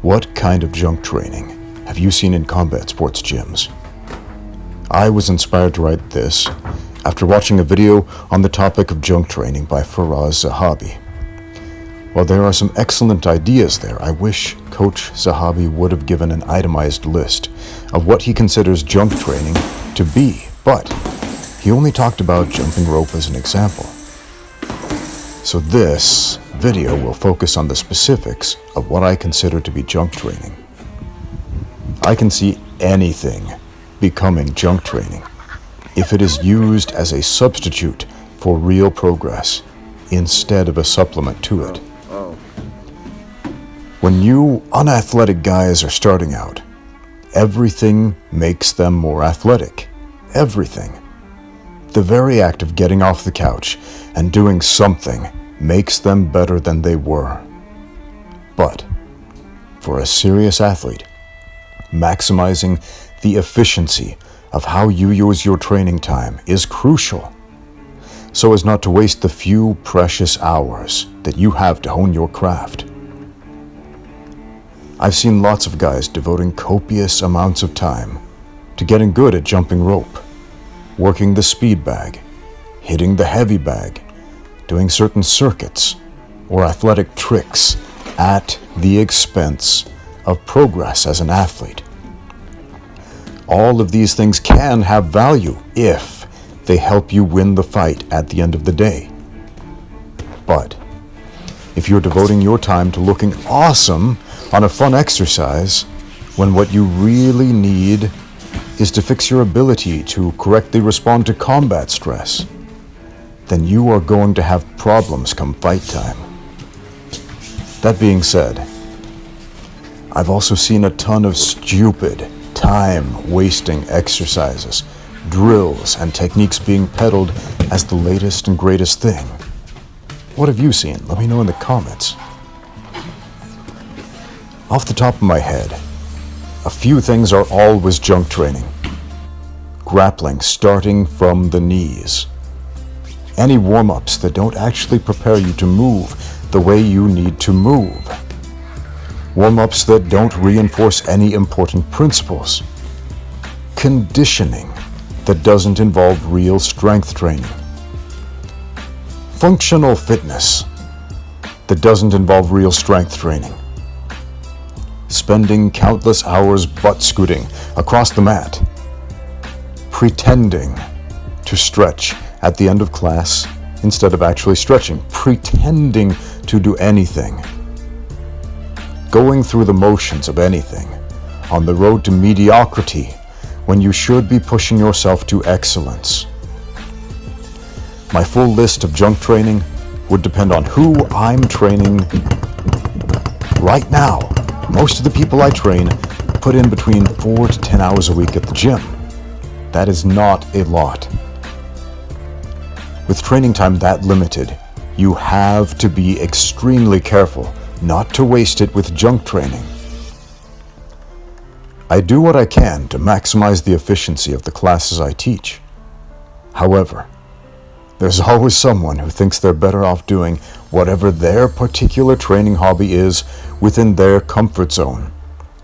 What kind of junk training have you seen in combat sports gyms? I was inspired to write this after watching a video on the topic of junk training by Firas Zahabi. While there are some excellent ideas there, I wish Coach Zahabi would have given an itemized list of what he considers junk training to be, but he only talked about jumping rope as an example. So this video will focus on the specifics of what I consider to be junk training. I can see anything becoming junk training if it is used as a substitute for real progress instead of a supplement to it. When you unathletic guys are starting out, everything makes them more athletic. Everything. The very act of getting off the couch and doing something makes them better than they were. But for a serious athlete, maximizing the efficiency of how you use your training time is crucial, so as not to waste the few precious hours that you have to hone your craft. I've seen lots of guys devoting copious amounts of time to getting good at jumping rope, working the speed bag, hitting the heavy bag, doing certain circuits or athletic tricks at the expense of progress as an athlete. All of these things can have value if they help you win the fight at the end of the day. But if you're devoting your time to looking awesome on a fun exercise, when what you really need is to fix your ability to correctly respond to combat stress, then you are going to have problems come fight time. That being said, I've also seen a ton of stupid, time-wasting exercises, drills, and techniques being peddled as the latest and greatest thing. What have you seen? Let me know in the comments. Off the top of my head, a few things are always junk training. Grappling starting from the knees. Any warm-ups that don't actually prepare you to move the way you need to move. Warm-ups that don't reinforce any important principles. Conditioning that doesn't involve real strength training. Functional fitness that doesn't involve real strength training. Spending countless hours butt scooting across the mat, pretending to stretch at the end of class instead of actually stretching, pretending to do anything, going through the motions of anything on the road to mediocrity when you should be pushing yourself to excellence. My full list of junk training would depend on who I'm training right now. Most of the people I train put in between 4 to 10 hours a week at the gym. That is not a lot. With training time that limited, you have to be extremely careful not to waste it with junk training. I do what I can to maximize the efficiency of the classes I teach. However, there's always someone who thinks they're better off doing whatever their particular training hobby is within their comfort zone,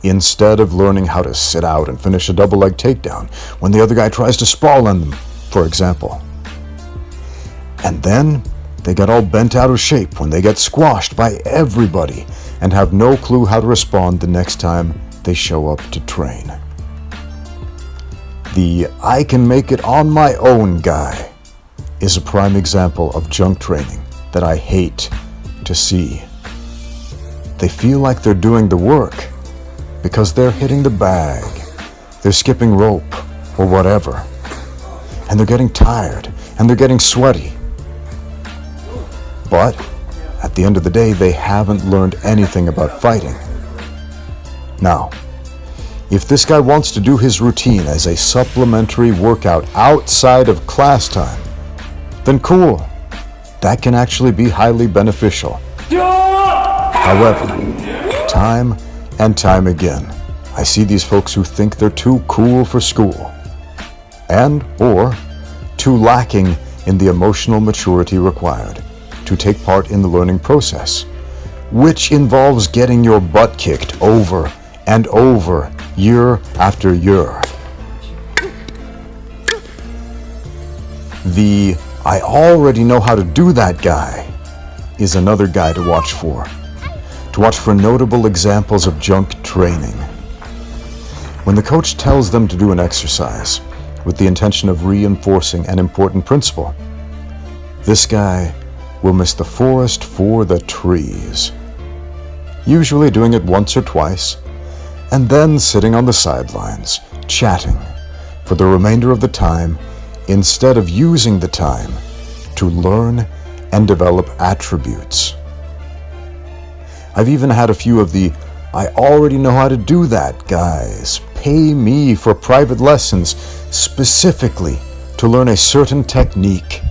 instead of learning how to sit out and finish a double leg takedown when the other guy tries to sprawl on them, for example. And then they get all bent out of shape when they get squashed by everybody and have no clue how to respond the next time they show up to train. The I can make it on my own guy is a prime example of junk training that I hate to see. They feel like they're doing the work because they're hitting the bag, they're skipping rope, or whatever, and they're getting tired and they're getting sweaty. But at the end of the day, they haven't learned anything about fighting. Now, if this guy wants to do his routine as a supplementary workout outside of class time, then cool. That can actually be highly beneficial. However, time and time again, I see these folks who think they're too cool for school and or too lacking in the emotional maturity required to take part in the learning process, which involves getting your butt kicked over and over, year after year. The "I already know how to do that" guy is another guy to watch for. To watch for notable examples of junk training. When the coach tells them to do an exercise with the intention of reinforcing an important principle, this guy will miss the forest for the trees. Usually doing it once or twice, and then sitting on the sidelines, chatting for the remainder of the time, instead of using the time to learn and develop attributes. I've even had a few of the "I already know how to do that" guys pay me for private lessons specifically to learn a certain technique,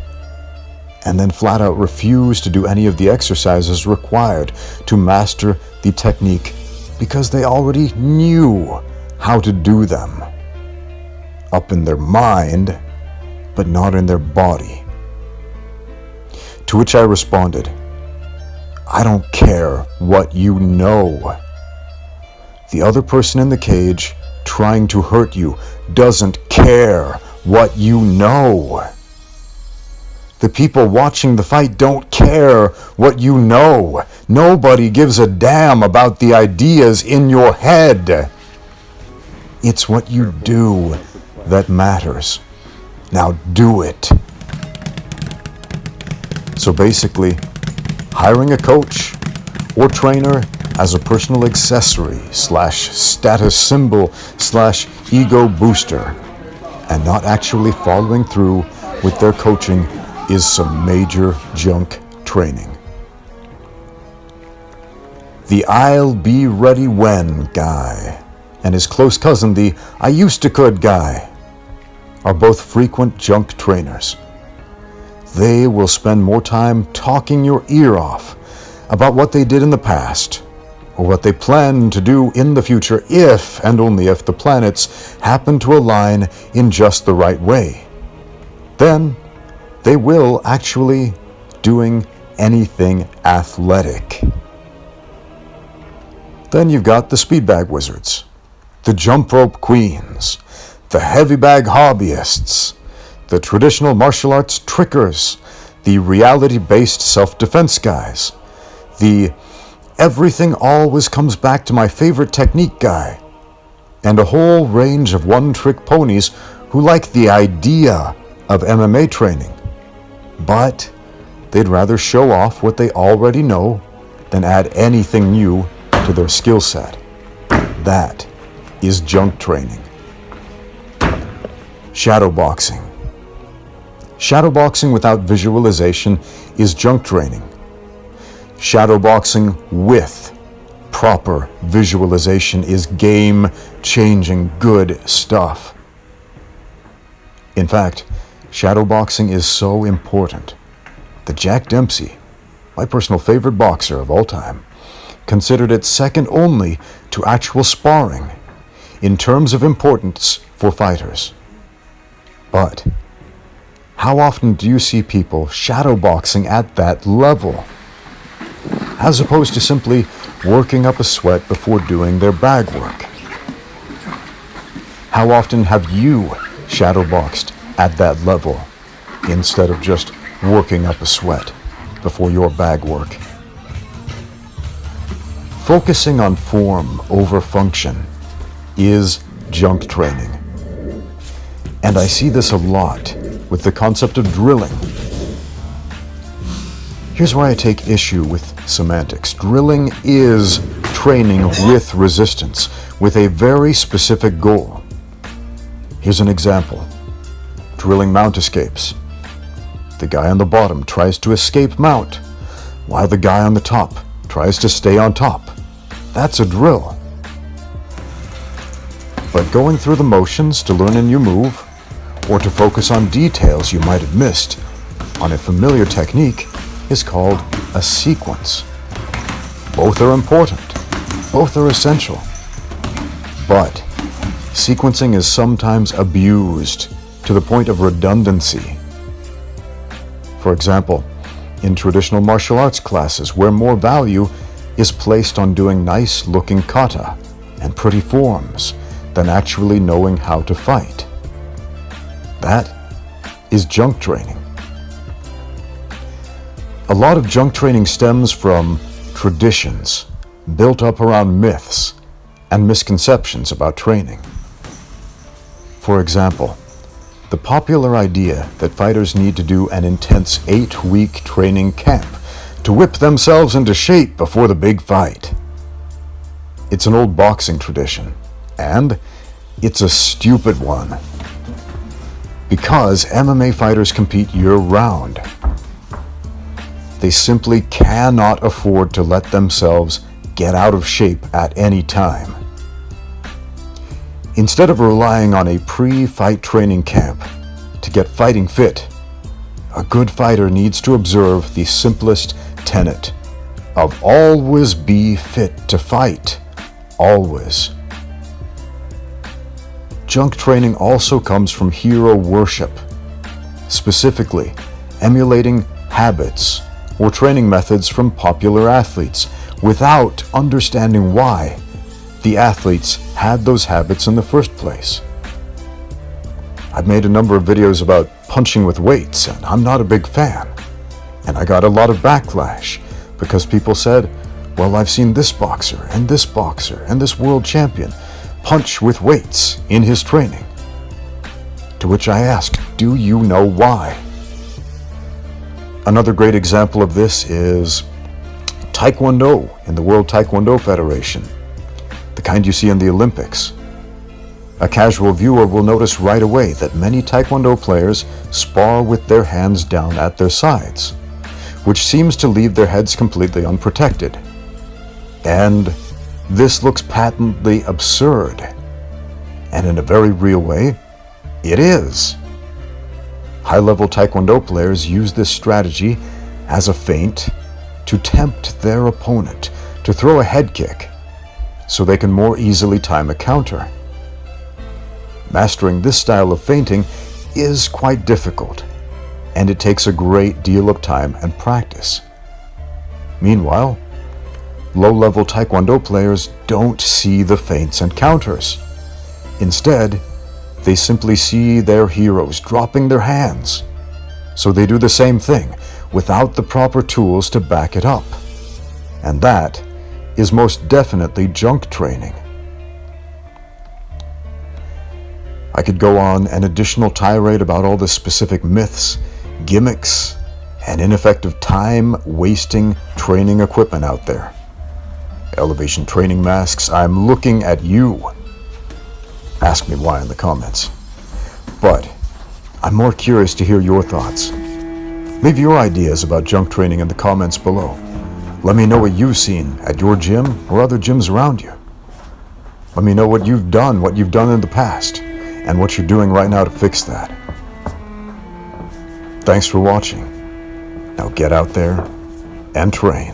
and then flat out refuse to do any of the exercises required to master the technique because they already knew how to do them. Up in their mind, but not in their body. To which I responded, "I don't care what you know. The other person in the cage trying to hurt you doesn't care what you know. The people watching the fight don't care what you know. Nobody gives a damn about the ideas in your head. It's what you do that matters. Now do it." So basically, hiring a coach or trainer as a personal accessory / status symbol / ego booster, and not actually following through with their coaching is some major junk training. The "I'll be ready when" guy and his close cousin, the "I used to could" guy, are both frequent junk trainers. They will spend more time talking your ear off about what they did in the past or what they plan to do in the future if and only if the planets happen to align in just the right way. Then they will actually doing anything athletic. Then you've got the speed bag wizards, the jump rope queens, the heavy bag hobbyists, the traditional martial arts trickers, the reality-based self-defense guys, the everything always comes back to my favorite technique guy, and a whole range of one-trick ponies who like the idea of MMA training, but they'd rather show off what they already know than add anything new to their skill set. That is junk training. Shadowboxing. Shadowboxing without visualization is junk training. Shadowboxing with proper visualization is game-changing good stuff. In fact, shadowboxing is so important that Jack Dempsey, my personal favorite boxer of all time, considered it second only to actual sparring in terms of importance for fighters. But how often do you see people shadowboxing at that level, as opposed to simply working up a sweat before doing their bag work? How often have you shadowboxed at that level instead of just working up a sweat before your bag work? Focusing on form over function is junk training. And I see this a lot with the concept of drilling. Here's why I take issue with semantics. Drilling is training with resistance, with a very specific goal. Here's an example. Drilling mount escapes. The guy on the bottom tries to escape mount, while the guy on the top tries to stay on top. That's a drill. But going through the motions to learn a new move, or to focus on details you might have missed on a familiar technique, is called a sequence. Both are important. Both are essential. But sequencing is sometimes abused to the point of redundancy. For example, in traditional martial arts classes where more value is placed on doing nice-looking kata and pretty forms than actually knowing how to fight. That is junk training. A lot of junk training stems from traditions built up around myths and misconceptions about training. For example, the popular idea that fighters need to do an intense 8-week training camp to whip themselves into shape before the big fight. It's an old boxing tradition, and it's a stupid one. Because MMA fighters compete year-round, they simply cannot afford to let themselves get out of shape at any time. Instead of relying on a pre-fight training camp to get fighting fit, a good fighter needs to observe the simplest tenet of always be fit to fight. Always. Junk training also comes from hero worship, specifically emulating habits or training methods from popular athletes without understanding why the athletes had those habits in the first place. I've made a number of videos about punching with weights, and I'm not a big fan. And I got a lot of backlash because people said, well, I've seen this boxer and this world champion punch with weights in his training. To which I asked, do you know why? Another great example of this is Taekwondo in the World Taekwondo Federation, the kind you see in the Olympics. A casual viewer will notice right away that many Taekwondo players spar with their hands down at their sides, which seems to leave their heads completely unprotected. And this looks patently absurd. And in a very real way, it is. High-level Taekwondo players use this strategy as a feint to tempt their opponent to throw a head kick so they can more easily time a counter. Mastering this style of feinting is quite difficult, and it takes a great deal of time and practice. Meanwhile, low-level Taekwondo players don't see the feints and counters. Instead, they simply see their heroes dropping their hands. So they do the same thing without the proper tools to back it up. And that is most definitely junk training. I could go on an additional tirade about all the specific myths, gimmicks, and ineffective time-wasting training equipment out there. Elevation training masks, I'm looking at you. Ask me why in the comments. But I'm more curious to hear your thoughts. Leave your ideas about junk training in the comments below. Let me know what you've seen at your gym or other gyms around you. Let me know what you've done in the past, and what you're doing right now to fix that. Thanks for watching. Now get out there and train.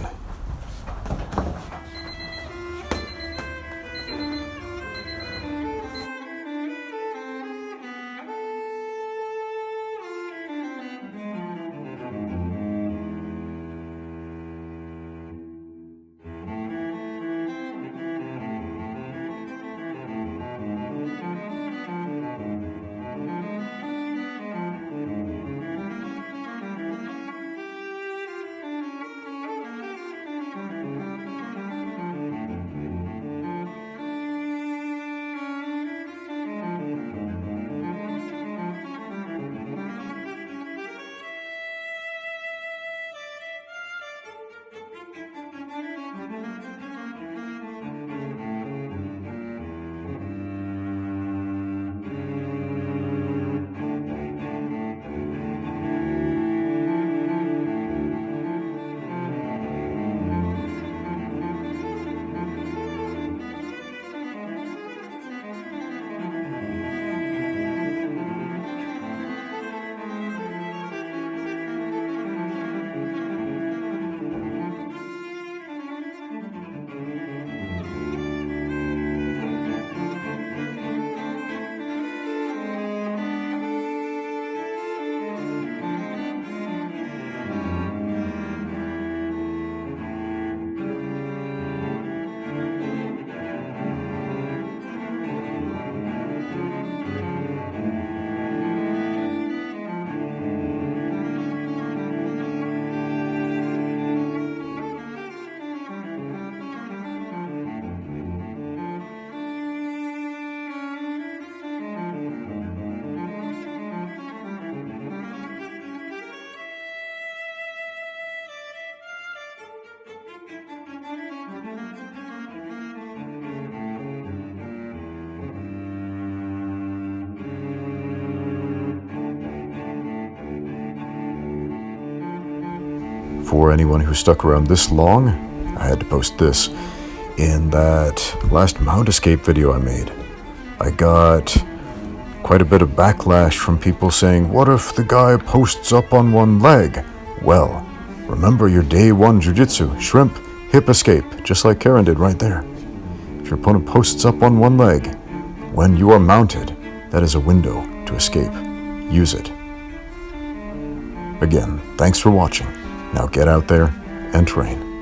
for anyone who stuck around this long, I had to post this. In that last mount escape video I made, I got quite a bit of backlash from people saying, what if the guy posts up on one leg? Well, remember your day one jiu-jitsu, shrimp, hip escape, just like Karen did right there. If your opponent posts up on one leg, when you are mounted, that is a window to escape. Use it. Again, thanks for watching. Now get out there and train.